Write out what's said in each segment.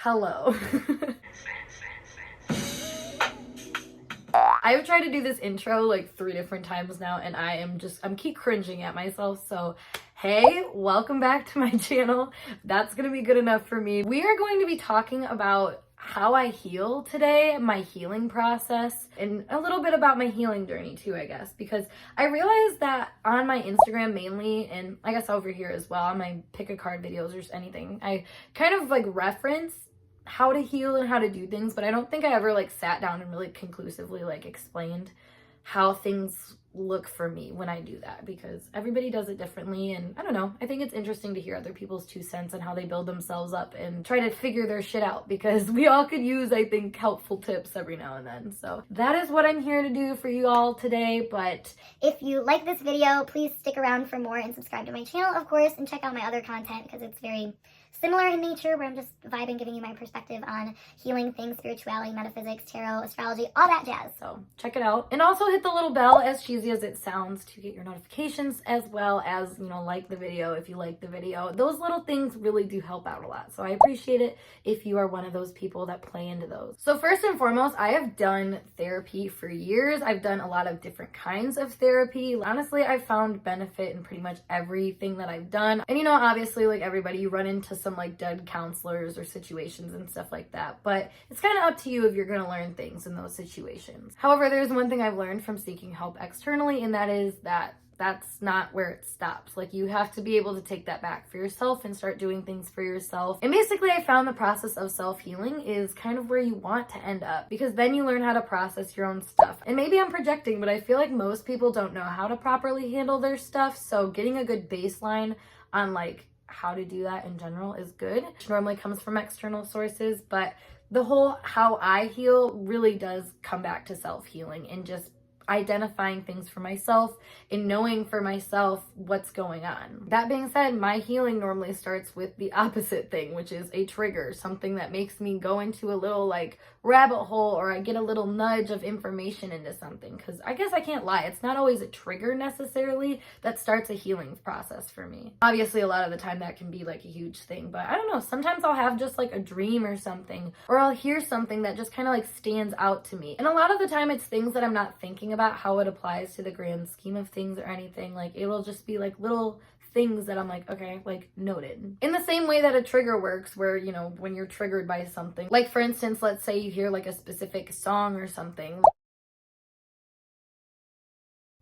Hello. I've tried to do this intro like 3 different times now and I'm keep cringing at myself. So, hey, welcome back to my channel. That's gonna be good enough for me. We are going to be talking about how I heal today, my healing process, and a little bit about my healing journey too, I guess, because I realized that on my Instagram mainly, and I guess over here as well, on my pick a card videos or just anything, I kind of like reference how to heal and how to do things, but I don't think I ever like sat down and really conclusively like explained how things look for me when I do that, because everybody does it differently. And I don't know, I think it's interesting to hear other people's 2 cents and how they build themselves up and try to figure their shit out, because we all could use, I think, helpful tips every now and then. So that is what I'm here to do for you all today. But if you like this video, please stick around for more and subscribe to my channel, of course, and check out my other content because it's very similar in nature, where I'm just vibing, giving you my perspective on healing things, spirituality, metaphysics, tarot, astrology, all that jazz. So check it out. And also hit the little bell, as cheesy as it sounds, to get your notifications, as well as, like the video if you like the video. Those little things really do help out a lot. So I appreciate it if you are one of those people that play into those. So first and foremost, I have done therapy for years. I've done a lot of different kinds of therapy. Honestly, I've found benefit in pretty much everything that I've done. And obviously, like everybody, you run into some like dead counselors or situations and stuff like that, but it's kind of up to you if you're going to learn things in those situations. However, there's one thing I've learned from seeking help externally, and that is that that's not where it stops. Like, you have to be able to take that back for yourself and start doing things for yourself. And basically, I found the process of self-healing is kind of where you want to end up, because then you learn how to process your own stuff. And maybe I'm projecting, but I feel like most people don't know how to properly handle their stuff. So getting a good baseline on like how to do that in general is good. It normally comes from external sources, but the whole how I heal really does come back to self-healing and just identifying things for myself and knowing for myself what's going on. That being said, my healing normally starts with the opposite thing, which is a trigger, something that makes me go into a little like rabbit hole, or I get a little nudge of information into something. Because I guess I can't lie, it's not always a trigger necessarily that starts a healing process for me. Obviously, a lot of the time that can be like a huge thing, but I don't know, sometimes I'll have just like a dream or something, or I'll hear something that just kind of like stands out to me. And a lot of the time it's things that I'm not thinking about how it applies to the grand scheme of things or anything. Like, it'll just be like little things that I'm like, okay, like noted. In the same way that a trigger works, where, when you're triggered by something, like for instance, let's say you hear like a specific song or something,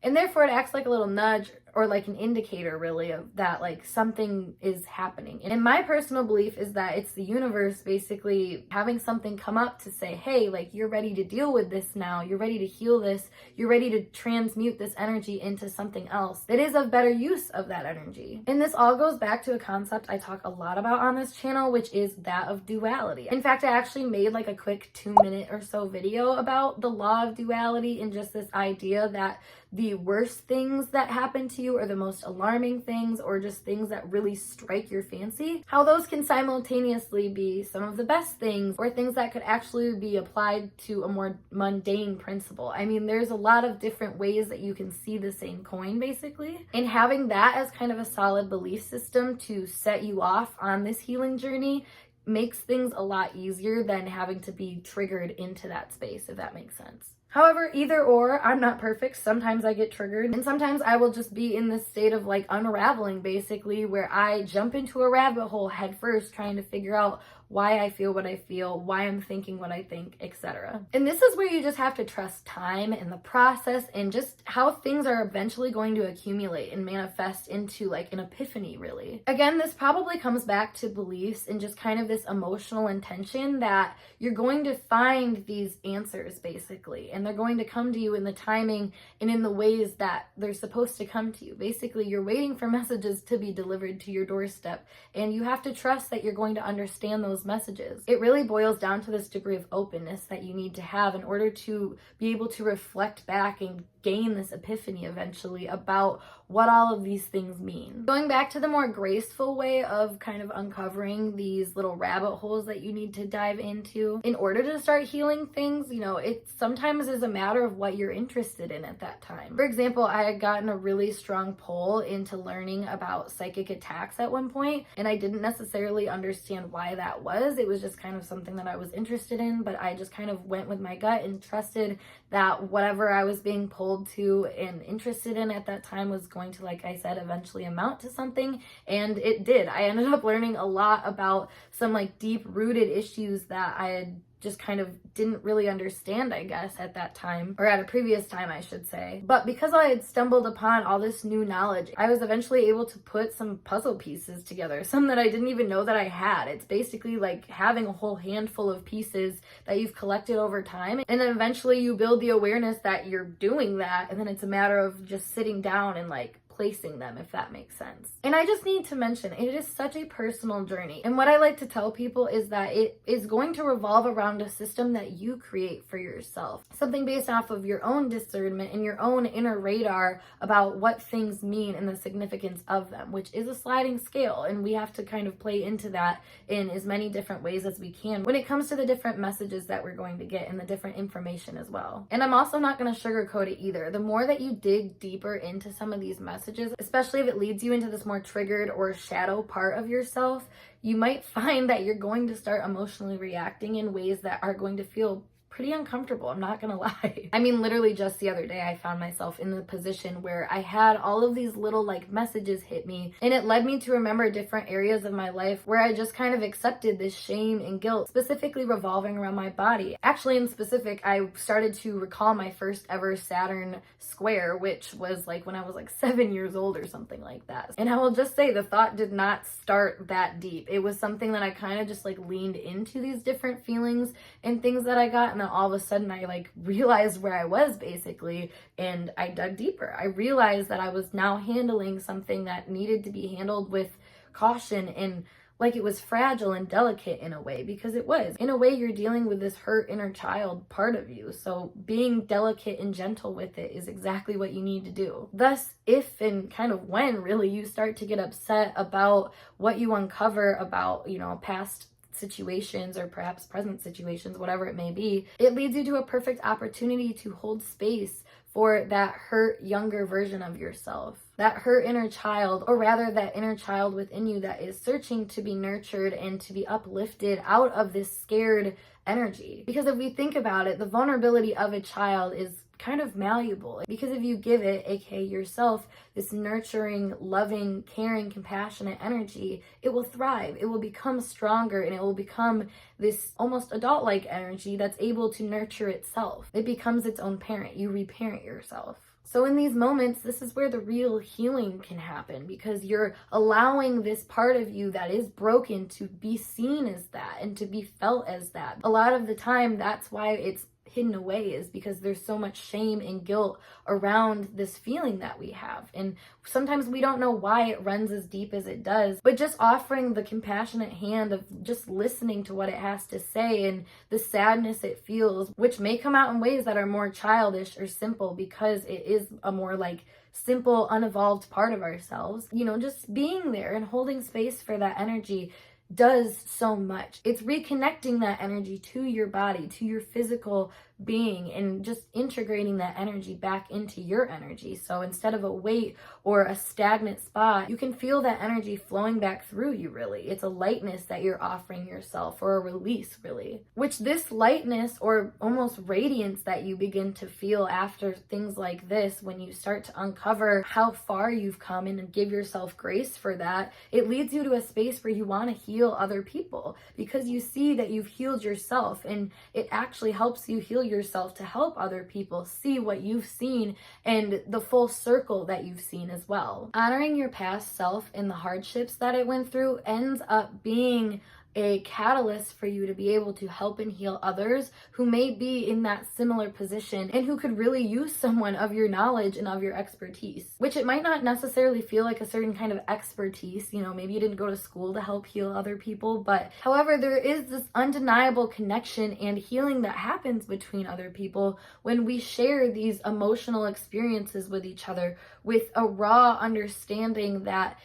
and therefore it acts like a little nudge or like an indicator really of that like something is happening. And my personal belief is that it's the universe basically having something come up to say, hey, like, you're ready to deal with this now. You're ready to heal this. You're ready to transmute this energy into something else that is of better use of that energy. And this all goes back to a concept I talk a lot about on this channel, which is that of duality. In fact, I actually made like a quick 2-minute or so video about the law of duality, and just this idea that the worst things that happen to you, or the most alarming things, or just things that really strike your fancy, how those can simultaneously be some of the best things, or things that could actually be applied to a more mundane principle. I mean, there's a lot of different ways that you can see the same coin, basically. And having that as kind of a solid belief system to set you off on this healing journey makes things a lot easier than having to be triggered into that space, if that makes sense. However, either or, I'm not perfect. Sometimes I get triggered, and sometimes I will just be in this state of like unraveling, basically, where I jump into a rabbit hole head first, trying to figure out why I feel what I feel, why I'm thinking what I think, etc. And this is where you just have to trust time and the process, and just how things are eventually going to accumulate and manifest into like an epiphany, really. Again, this probably comes back to beliefs and just kind of this emotional intention that you're going to find these answers, basically, and they're going to come to you in the timing and in the ways that they're supposed to come to you. Basically, you're waiting for messages to be delivered to your doorstep, and you have to trust that you're going to understand those messages. It really boils down to this degree of openness that you need to have in order to be able to reflect back and gain this epiphany eventually about what all of these things mean. Going back to the more graceful way of kind of uncovering these little rabbit holes that you need to dive into in order to start healing things, you know, it sometimes is a matter of what you're interested in at that time. For example, I had gotten a really strong pull into learning about psychic attacks at one point, and I didn't necessarily understand why that was. It was just kind of something that I was interested in, but I just kind of went with my gut and trusted that whatever I was being pulled to and interested in at that time was going to, like I said, eventually amount to something, and it did. I ended up learning a lot about some like deep rooted issues that I had just kind of didn't really understand, I guess, at that time, or at a previous time, I should say. But because I had stumbled upon all this new knowledge, I was eventually able to put some puzzle pieces together, some that I didn't even know that I had. It's basically like having a whole handful of pieces that you've collected over time, and then eventually you build the awareness that you're doing that, and then it's a matter of just sitting down and like placing them, if that makes sense. And I just need to mention, it is such a personal journey. And what I like to tell people is that it is going to revolve around a system that you create for yourself. Something based off of your own discernment and your own inner radar about what things mean and the significance of them, which is a sliding scale. And we have to kind of play into that in as many different ways as we can when it comes to the different messages that we're going to get and the different information as well. And I'm also not going to sugarcoat it either. The more that you dig deeper into some of these messages, especially if it leads you into this more triggered or shadow part of yourself, you might find that you're going to start emotionally reacting in ways that are going to feel pretty uncomfortable. I'm not gonna lie. I mean, literally just the other day, I found myself in the position where I had all of these little like messages hit me, and it led me to remember different areas of my life where I just kind of accepted this shame and guilt, specifically revolving around my body. Actually, in specific, I started to recall my first ever Saturn square, which was like when I was like 7 years old or something like that. And I will just say the thought did not start that deep. It was something that I kind of just like leaned into these different feelings and things that I got, and then all of a sudden I like realized where I was basically, and I dug deeper. I realized that I was now handling something that needed to be handled with caution and like it was fragile and delicate in a way, because it was. In a way, you're dealing with this hurt inner child part of you. So being delicate and gentle with it is exactly what you need to do. Thus, if and kind of when really you start to get upset about what you uncover about, you know, past situations or perhaps present situations, whatever it may be, it leads you to a perfect opportunity to hold space for that hurt younger version of yourself, that hurt inner child, or rather that inner child within you that is searching to be nurtured and to be uplifted out of this scared energy. Because if we think about it, the vulnerability of a child is kind of malleable, because if you give it, aka yourself, this nurturing, loving, caring, compassionate energy, it will thrive, it will become stronger, and it will become this almost adult-like energy that's able to nurture itself. It becomes its own parent. You reparent yourself. So in these moments, this is where the real healing can happen, because you're allowing this part of you that is broken to be seen as that and to be felt as that. A lot of the time, that's why it's hidden away, is because there's so much shame and guilt around this feeling that we have. And sometimes we don't know why it runs as deep as it does, but just offering the compassionate hand of just listening to what it has to say and the sadness it feels, which may come out in ways that are more childish or simple because it is a more like simple, unevolved part of ourselves. You know, just being there and holding space for that energy does so much. It's reconnecting that energy to your body, to your physical being, and just integrating that energy back into your energy. So instead of a weight or a stagnant spot, you can feel that energy flowing back through you, really. It's a lightness that you're offering yourself, or a release, really. Which this lightness or almost radiance that you begin to feel after things like this, when you start to uncover how far you've come and give yourself grace for that, it leads you to a space where you want to heal other people, because you see that you've healed yourself, and it actually helps you heal yourself to help other people see what you've seen and the full circle that you've seen as well. Honoring your past self and the hardships that it went through ends up being a catalyst for you to be able to help and heal others who may be in that similar position and who could really use someone of your knowledge and of your expertise, which it might not necessarily feel like a certain kind of expertise. You know, maybe you didn't go to school to help heal other people, but however, there is this undeniable connection and healing that happens between other people when we share these emotional experiences with each other with a raw understanding that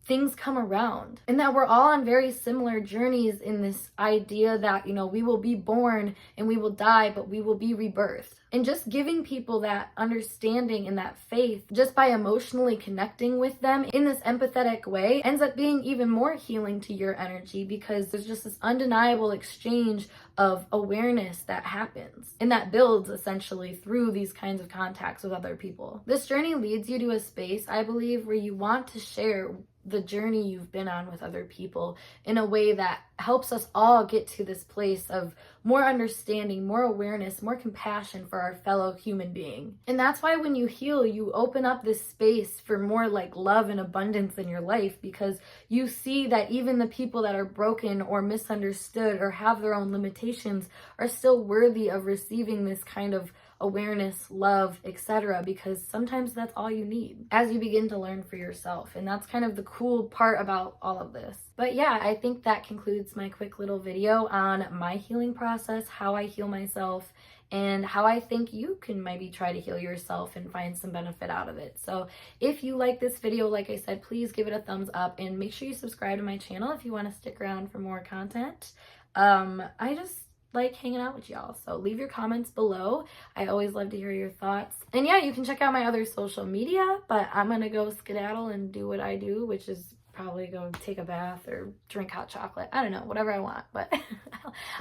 things come around and that we're all on very similar journeys in this idea that, you know, we will be born and we will die, but we will be rebirthed. And just giving people that understanding and that faith just by emotionally connecting with them in this empathetic way ends up being even more healing to your energy, because there's just this undeniable exchange of awareness that happens and that builds essentially through these kinds of contacts with other people. This journey leads you to a space, I believe, where you want to share the journey you've been on with other people in a way that helps us all get to this place of more understanding, more awareness, more compassion for our fellow human being. And that's why when you heal, you open up this space for more like love and abundance in your life, because you see that even the people that are broken or misunderstood or have their own limitations are still worthy of receiving this kind of awareness, love, etc., because sometimes that's all you need as you begin to learn for yourself. And that's kind of the cool part about all of this. But yeah, I think that concludes my quick little video on my healing process, how I heal myself, and how I think you can maybe try to heal yourself and find some benefit out of it. So if you like this video, like I said, please give it a thumbs up and make sure you subscribe to my channel if you want to stick around for more content. I just like hanging out with y'all, so leave your comments below. I always love to hear your thoughts. And yeah, you can check out my other social media, but I'm gonna go skedaddle and do what I do, which is probably go take a bath or drink hot chocolate. I don't know, whatever I want, but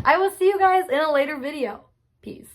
I will see you guys in a later video. Peace.